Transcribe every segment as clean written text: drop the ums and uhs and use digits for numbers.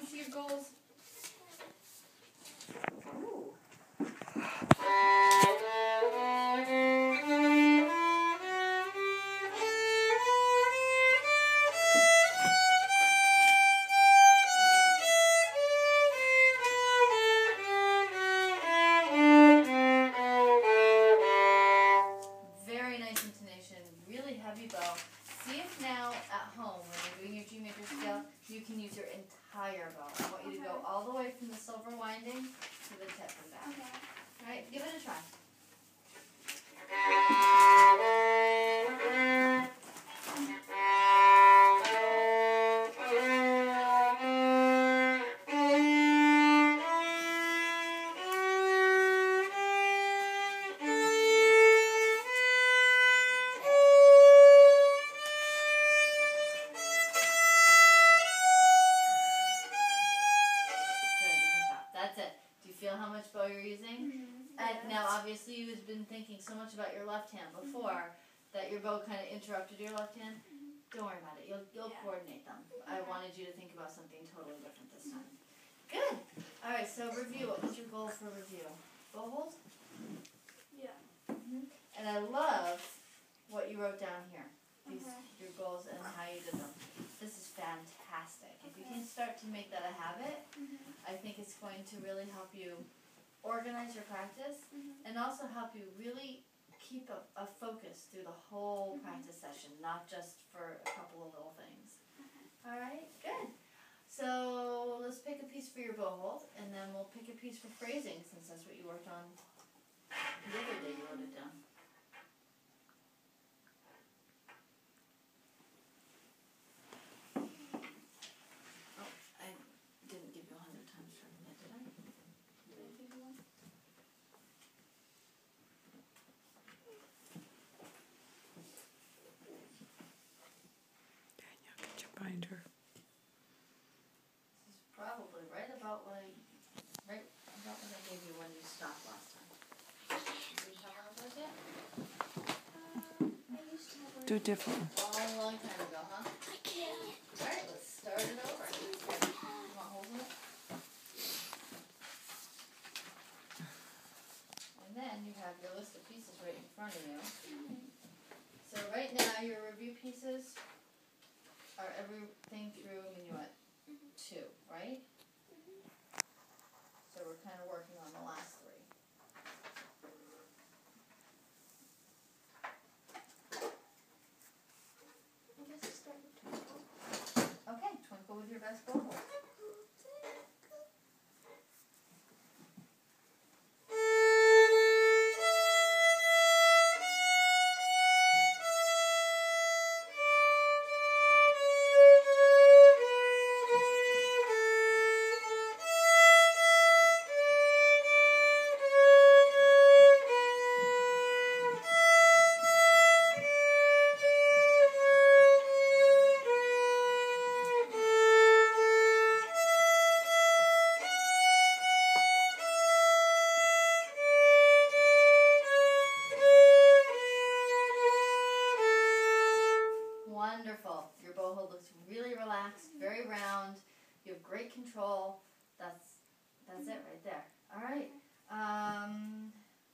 see your goals? Ooh. Very nice intonation, really heavy bow. See if now at home, when you're doing your G major scale, you can use your entire bow. I want you to go all the way from the silver winding to the tip and back. Okay. Alright, give it a try. That's it. Do you feel how much bow you're using? Yes. Now, obviously, you've been thinking so much about your left hand before that your bow kind of interrupted your left hand. Don't worry about it. You'll coordinate them. I wanted you to think about something totally different this time. Good. All right. So review. What was your goal for review? Bow hold. Yeah. And I love what you wrote down here. These your goals and how you did them. This is fantastic. If you can start to make that a habit, I think it's going to really help you organize your practice and also help you really keep a focus through the whole practice session, not just for a couple of little things. All right, good. So let's pick a piece for your bow hold, and then we'll pick a piece for phrasing, since that's what you worked on the other day. You wrote it down. Binder. This is probably right about when I gave you when you stopped last time. Do you have one of those yet? I used to have one. Do different. Long time ago, huh? I can't. Alright, let's start it over. You want holes in it? And then you have your list of pieces right in front of you. So right now your review pieces are everything through minuet 2, right? So we're kind of working on the last 3. I guess I start with twinkle. Okay, twinkle with your best bow hold. Wonderful. Your bow hold looks really relaxed, very round. You have great control. That's it right there. All right.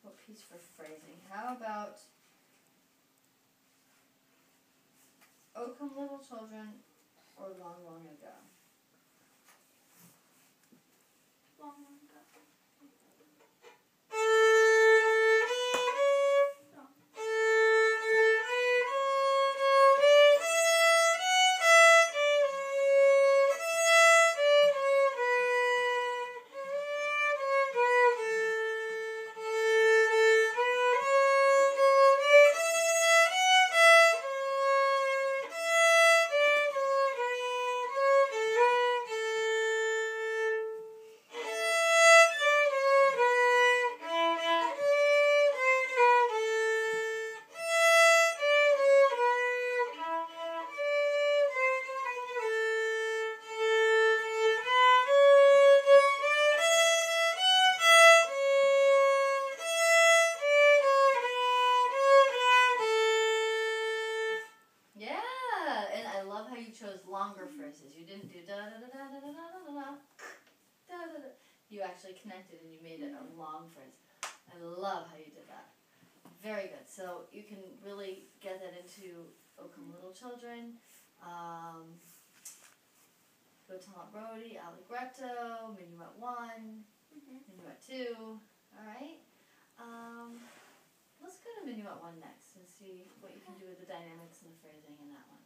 What piece for phrasing? How about "O Come Little Children" or "Long, Long Ago"? Long, long ago. Yeah, and I love how you chose longer phrases. You didn't do da da da da da da da da da. you actually connected and you made it a long phrase. I love how you did that. Very good. So you can really get that into O Come Little Children, Go Tell Aunt Brody, Allegretto, Minuet 1, Minuet 2. Alright? Let's go to Minuet 1 next and see what you can do with the dynamics and the phrasing in that one.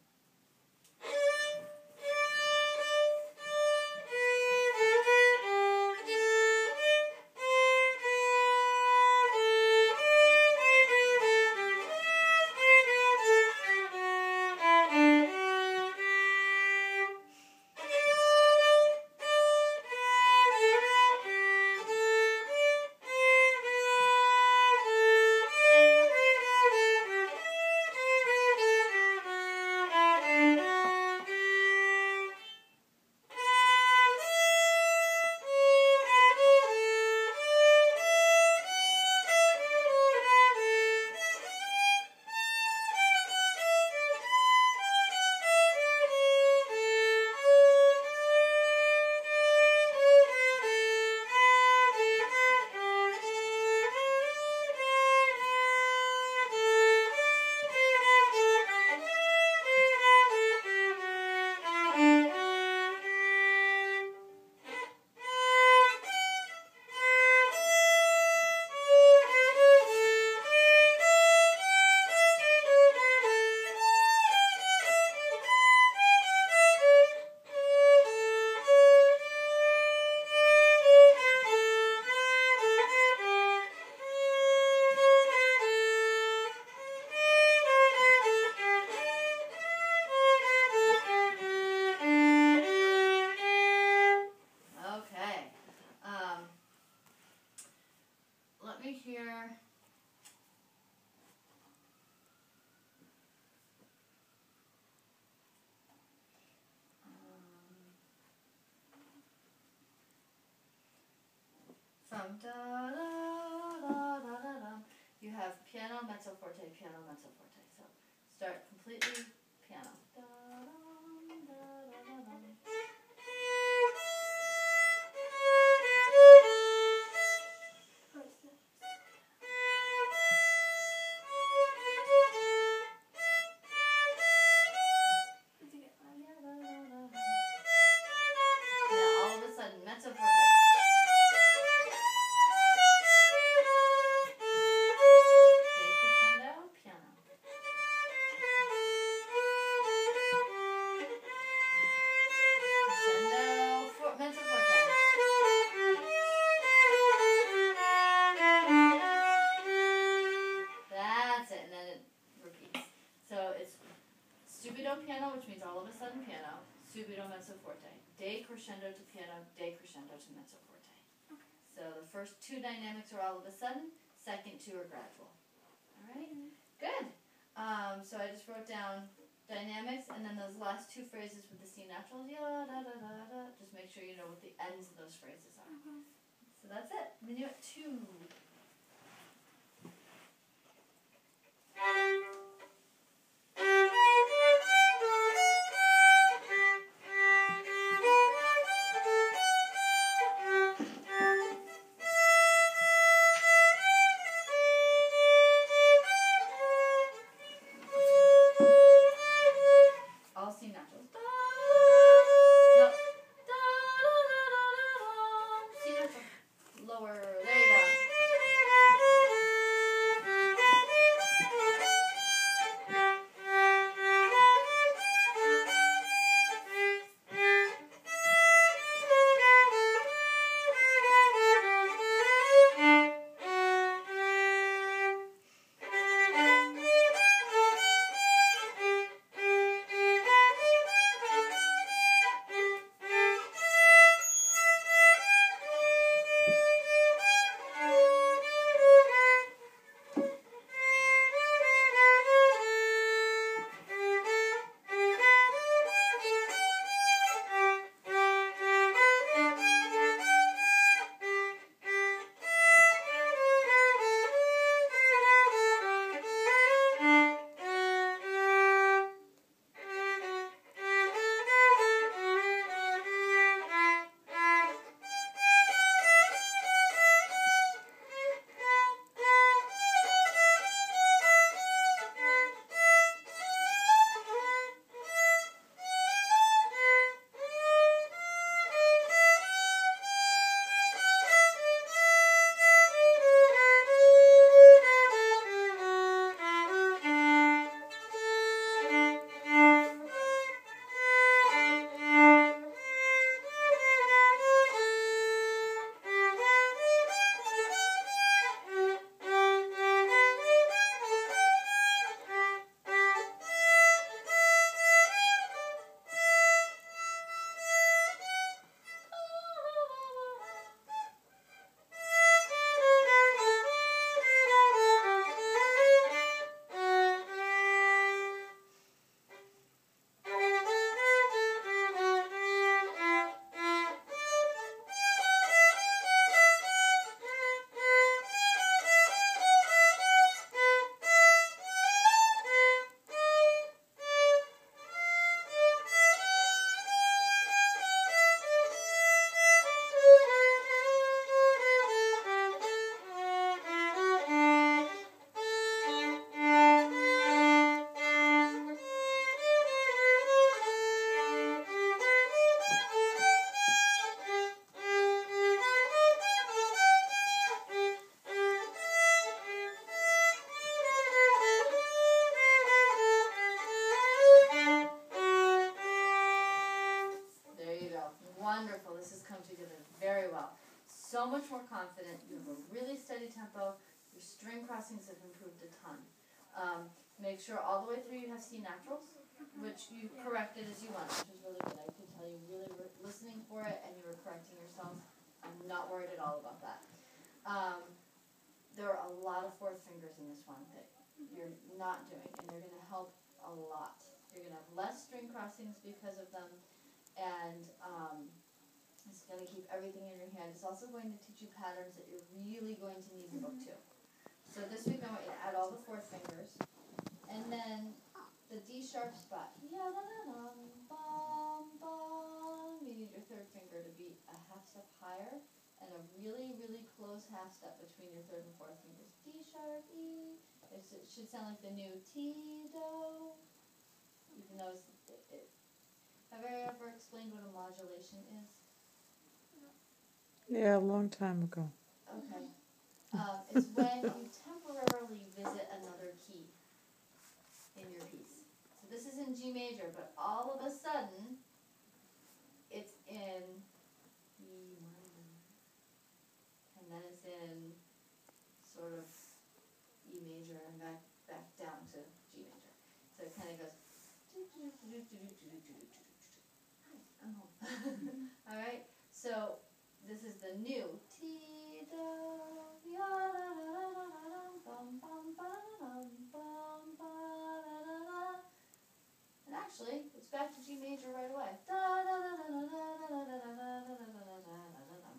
From da da da da da da. You have piano, mezzo forte, piano, mezzo forte. So start completely piano. Da da da da da da. Now all of a sudden, mezzo forte. Piano, which means all of a sudden piano, subito mezzo forte, decrescendo to piano, decrescendo to mezzo forte. Okay. So the first two dynamics are all of a sudden, second two are gradual. Alright? Good. So I just wrote down dynamics and then those last two phrases with the C naturals, ya da da da da. Just make sure you know what the ends of those phrases are. So that's it. Minuet 2. Lower, there you go. Wonderful. This has come together very well. So much more confident. You have a really steady tempo. Your string crossings have improved a ton. Make sure all the way through you have C naturals, which you corrected as you went, which was really good. I could tell you really were listening for it and you were correcting yourself. I'm not worried at all about that. There are a lot of fourth fingers in this one that you're not doing, and they're going to help a lot. You're going to have less string crossings because of them, and it's going to keep everything in your hand. It's also going to teach you patterns that you're really going to need in book 2. So this week I want you to add all the fourth fingers, and then the D sharp spot. You need your third finger to be a half step higher, and a really, really close half step between your third and fourth fingers. D sharp, E. It should sound like the new T, Do. Even though have I ever explained what a modulation is? Yeah, a long time ago. Okay. It's when you temporarily visit another key in your piece. So this is in G major, but all of a sudden, it's in E minor. And then it's in sort of E major and back down to G major. So it kind of goes. Hi, I'm home. All right. So this is the new T do ya da da da da bum bum ba dum bum ba da da da. And actually, it's back to G major right away. Da da da da da da da da da da da da da da.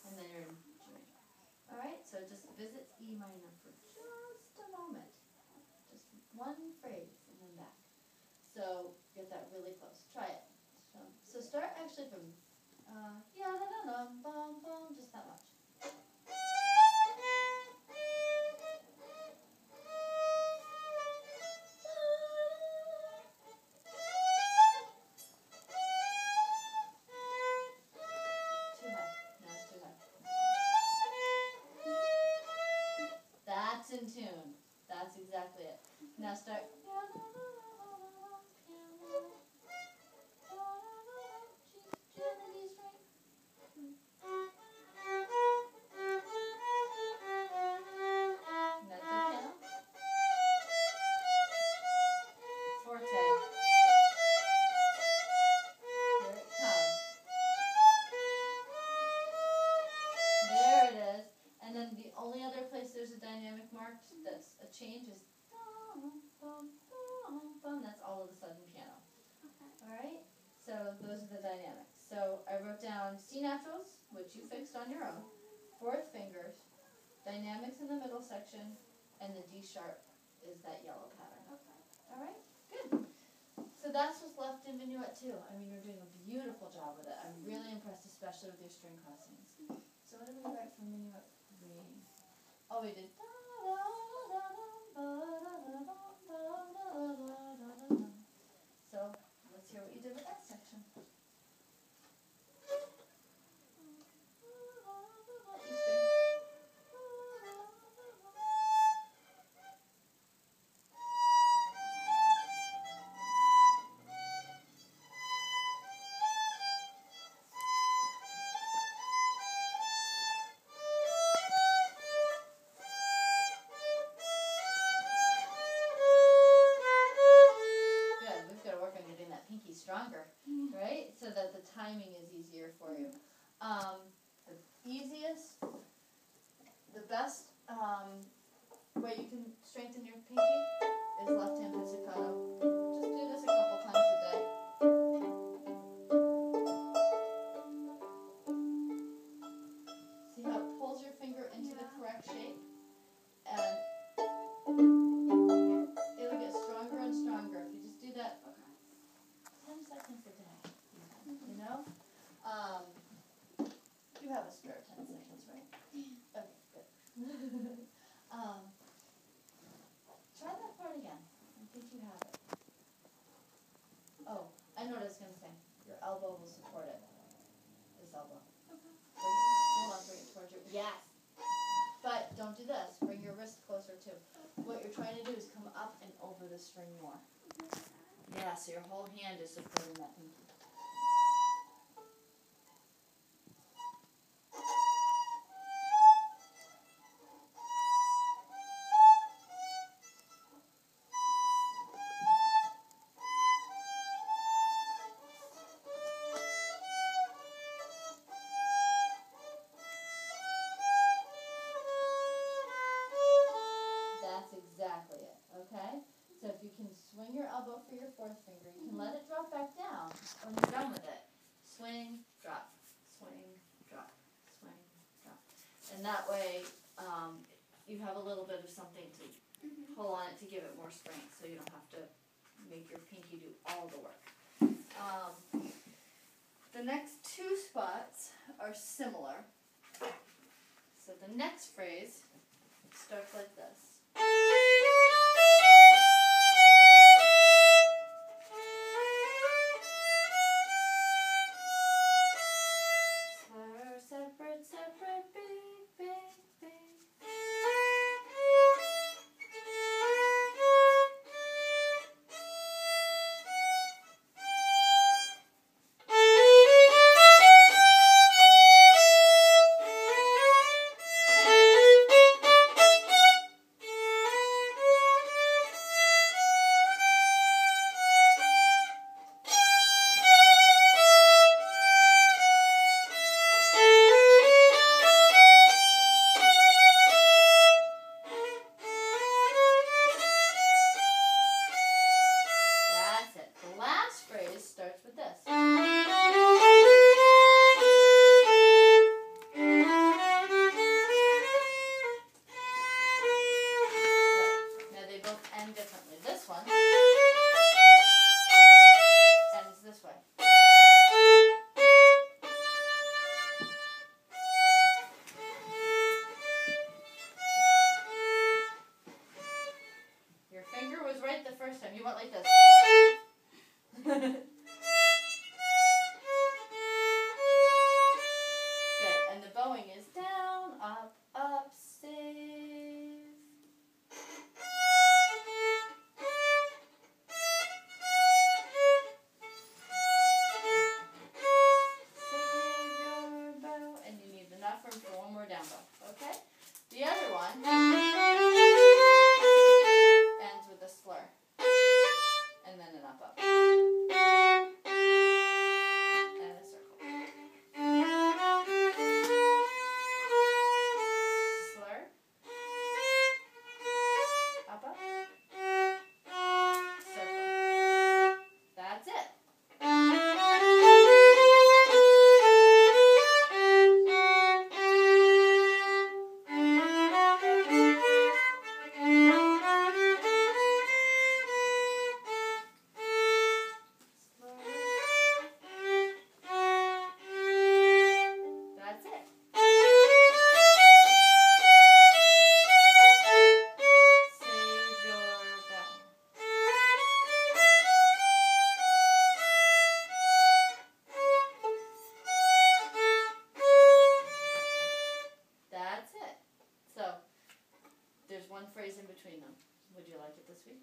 And then you're in G major. All right. So just visit E minor for just a moment, just one phrase, and then back. So get that really close. Try it. So start actually from yeah da da da bum bum, just that much. Too high. No, it's too high. That's in tune. That's exactly it. Now start. Change is bum, bum, bum, bum. That's all of a sudden piano. Okay. Alright? So those are the dynamics. So I wrote down C naturals, which you fixed on your own, fourth fingers, dynamics in the middle section, and the D sharp is that yellow pattern. Okay. Alright? Good. So that's what's left in Minuet 2. I mean, you're doing a beautiful job with it. I'm really impressed, especially with your string crossings. So what did we write for Minuet 3? Oh, we did. So let's hear what you did with that section. Stronger, right? So that the timing is easier for you. The easiest, the best way you can strengthen your pinky is left-hand pizzicato. Just do this a couple times a day. See how it pulls your finger into the correct shape? And it'll get stronger and stronger if you just do that 10 seconds a day, you know? You have a spare 10 seconds, right? Okay, good. Try that part again. I think you have it. Oh, I know what I was going to say. Your elbow will support it. This elbow. Hold on, bring it towards your... Yes! But don't do this. Bring your wrist closer too. What you're trying to do is come up and over the string more. Yeah, so your whole hand is supporting that pinky. And that way, you have a little bit of something to pull on it to give it more strength, so you don't have to make your pinky do all the work. The next two spots are similar. So the next phrase starts like this. Separate, separate, big, big, big. You went like this. Good. And the bowing is down, up, up, save. Save your bow. And you need enough room for one more down bow. Okay? The other one ends with a slur. And then an up, up. And a circle. Slur. Up, up. Circle. That's it. One phrase in between them. Would you like it this week?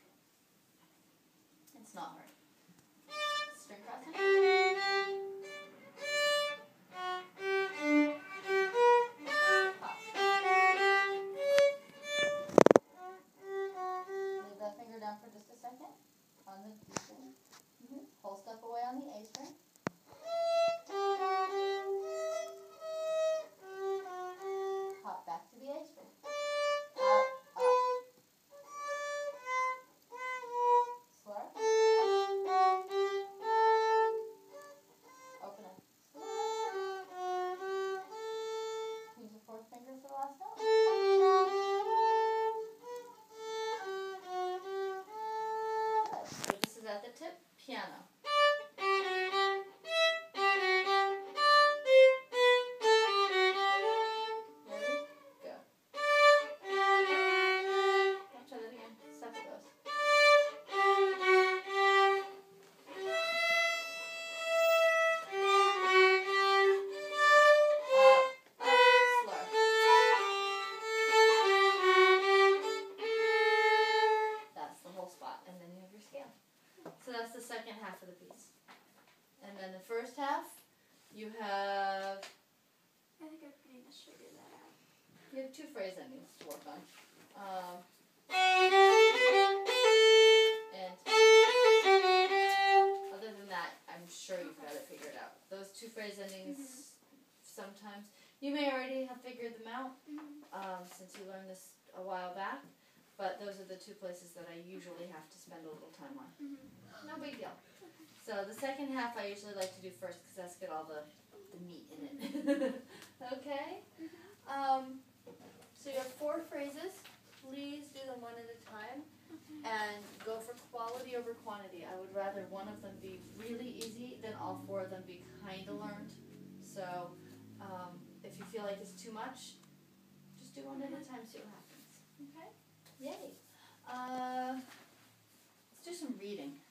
It's not hard. String crossing. Pop. Leave that finger down for just a second on the D string. Pull stuff away on the A string. Hop back to the A string. At the tip, piano. Ready? Go. I'll try that again. Step it goes. Slur. That's the whole spot, and then you have your scale. So that's the second half of the piece. And then the first half, you have... I think I pretty much figured that out. You have two phrase endings to work on. And other than that, I'm sure you've got it figured out. Those two phrase endings, sometimes, you may already have figured them out since you learned this a while back. But those are the two places that I usually have to spend a little time on. No big deal. So the second half I usually like to do first because that's got all the meat in it. Okay? So you have 4 phrases. Please do them one at a time and go for quality over quantity. I would rather one of them be really easy than all 4 of them be kind of learned. So if you feel like it's too much, just do one at a time, see what happens. Okay? Yay. Let's do some reading.